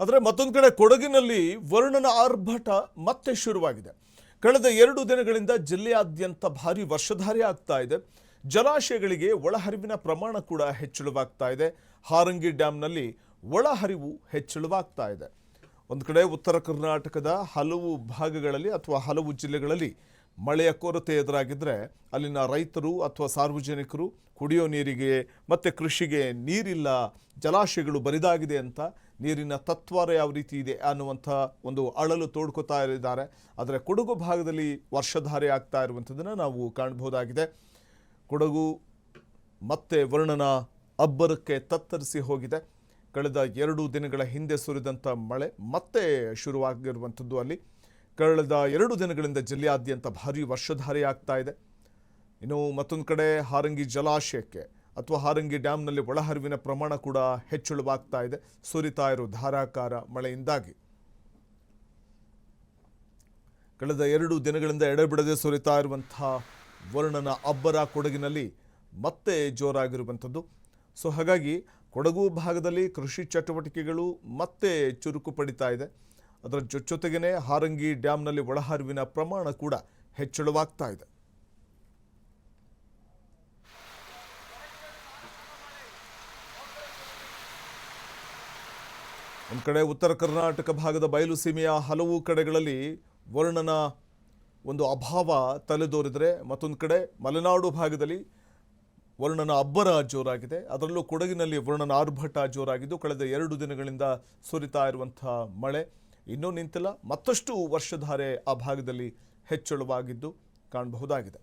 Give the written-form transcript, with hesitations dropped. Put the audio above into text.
ಆದರೆ ಮತ್ತೊಂದು ಕಡೆ ಕೊಡಗಿನಲ್ಲಿ ವರುಣನ ಆರ್ಭಟ ಮತ್ತೆ ಶುರುವಾಗಿದೆ. ಕಳೆದ 2 ದಿನಗಳಿಂದ ಜಿಲ್ಲೆಯಾದ್ಯಂತ ಭಾರಿ ವರ್ಷಧಾರೆ ಆಗ್ತಾ ಇದೆ. ಜಲಾಶಯಗಳಿಗೆ ಒಳಹರಿವಿನ ಪ್ರಮಾಣ ಕೂಡ ಹೆಚ್ಚಳವಾಗ್ತಾ ಇದೆ. ಹಾರಂಗಿ ಡ್ಯಾಂನಲ್ಲಿ ಒಳಹರಿವು ಹೆಚ್ಚಳವಾಗ್ತಾ ಇದೆ. ಒಂದು ಕಡೆ ಉತ್ತರ ಕರ್ನಾಟಕದ ಹಲವು ಭಾಗಗಳಲ್ಲಿ ಅಥವಾ ಹಲವು ಜಿಲ್ಲೆಗಳಲ್ಲಿ ಮಳೆಯ ಕೊರತೆ ಎದುರಾಗಿದ್ದರೆ ಅಲ್ಲಿನ ರೈತರು ಅಥವಾ ಸಾರ್ವಜನಿಕರು ಕುಡಿಯೋ ನೀರಿಗೆ ಮತ್ತು ಕೃಷಿಗೆ ನೀರಿಲ್ಲ, ಜಲಾಶಯಗಳು ಬರಿದಾಗಿದೆ ಅಂತ ನೀರಿನ ತತ್ವಾರ ಯಾವ ರೀತಿ ಇದೆ ಅನ್ನುವಂಥ ಒಂದು ಅಳಲು ತೋಡ್ಕೋತಾ ಇದ್ದಾರೆ. ಆದರೆ ಕೊಡಗು ಭಾಗದಲ್ಲಿ ವರ್ಷಧಾರೆ ಆಗ್ತಾ ಇರುವಂಥದ್ದನ್ನು ನಾವು ಕಾಣಬಹುದಾಗಿದೆ. ಕೊಡಗು ಮತ್ತೆ ವರುಣನ ಅಬ್ಬರಕ್ಕೆ ತತ್ತರಿಸಿ ಹೋಗಿದೆ. ಕಳೆದ 2 ದಿನಗಳ ಹಿಂದೆ ಸುರಿದಂಥ ಮಳೆ ಮತ್ತೆ ಶುರುವಾಗಿರುವಂಥದ್ದು. ಅಲ್ಲಿ ಕಳೆದ 2 ದಿನಗಳಿಂದ ಜಿಲ್ಲೆಯಾದ್ಯಂತ ಭಾರೀ ವರ್ಷಧಾರೆ ಆಗ್ತಾ ಇದೆ. ಇನ್ನು ಮತ್ತೊಂದು ಕಡೆ ಹಾರಂಗಿ ಜಲಾಶಯಕ್ಕೆ ಅಥವಾ ಹಾರಂಗಿ ಡ್ಯಾಂನಲ್ಲಿ ಒಳಹರಿವಿನ ಪ್ರಮಾಣ ಕೂಡ ಹೆಚ್ಚಳವಾಗ್ತಾ ಇದೆ ಸುರಿತಾ ಇರೋ ಧಾರಾಕಾರ ಮಳೆಯಿಂದಾಗಿ. ಕಳೆದ 2 ದಿನಗಳಿಂದ ಎಡೆಬಿಡದೆ ಸುರಿತಾ ಇರುವಂಥ ವರುಣನ ಅಬ್ಬರ ಕೊಡಗಿನಲ್ಲಿ ಮತ್ತೆ ಜೋರಾಗಿರುವಂಥದ್ದು. ಸೊ ಹಾಗಾಗಿ ಕೊಡಗು ಭಾಗದಲ್ಲಿ ಕೃಷಿ ಚಟುವಟಿಕೆಗಳು ಮತ್ತೆ ಚುರುಕು ಪಡಿತಾ ಇದೆ. ಅದರ ಜೊತೆಗೇ ಹಾರಂಗಿ ಡ್ಯಾಂನಲ್ಲಿ ಒಳಹರಿವಿನ ಪ್ರಮಾಣ ಕೂಡ ಹೆಚ್ಚಳವಾಗ್ತಾ ಇದೆ. ಒಂದು ಕಡೆ ಉತ್ತರ ಕರ್ನಾಟಕ ಭಾಗದ ಬಯಲು ಸೀಮೆಯ ಹಲವು ಕಡೆಗಳಲ್ಲಿ ವರುಣನ ಒಂದು ಅಭಾವ ತಲೆದೋರಿದರೆ, ಮತ್ತೊಂದು ಕಡೆ ಮಲೆನಾಡು ಭಾಗದಲ್ಲಿ ವರುಣನ ಅಬ್ಬರ ಜೋರಾಗಿದೆ. ಅದರಲ್ಲೂ ಕೊಡಗಿನಲ್ಲಿ ವರುಣನ ಆರ್ಭಟ ಜೋರಾಗಿದ್ದು ಕಳೆದ 2 ದಿನಗಳಿಂದ ಸುರಿತಾ ಇರುವಂಥ ಮಳೆ ಇನ್ನೂ ನಿಂತಿಲ್ಲ. ಮತ್ತಷ್ಟು ವರ್ಷಧಾರೆ ಆ ಭಾಗದಲ್ಲಿ ಹೆಚ್ಚಳವಾಗಿದ್ದು ಕಾಣಬಹುದಾಗಿದೆ.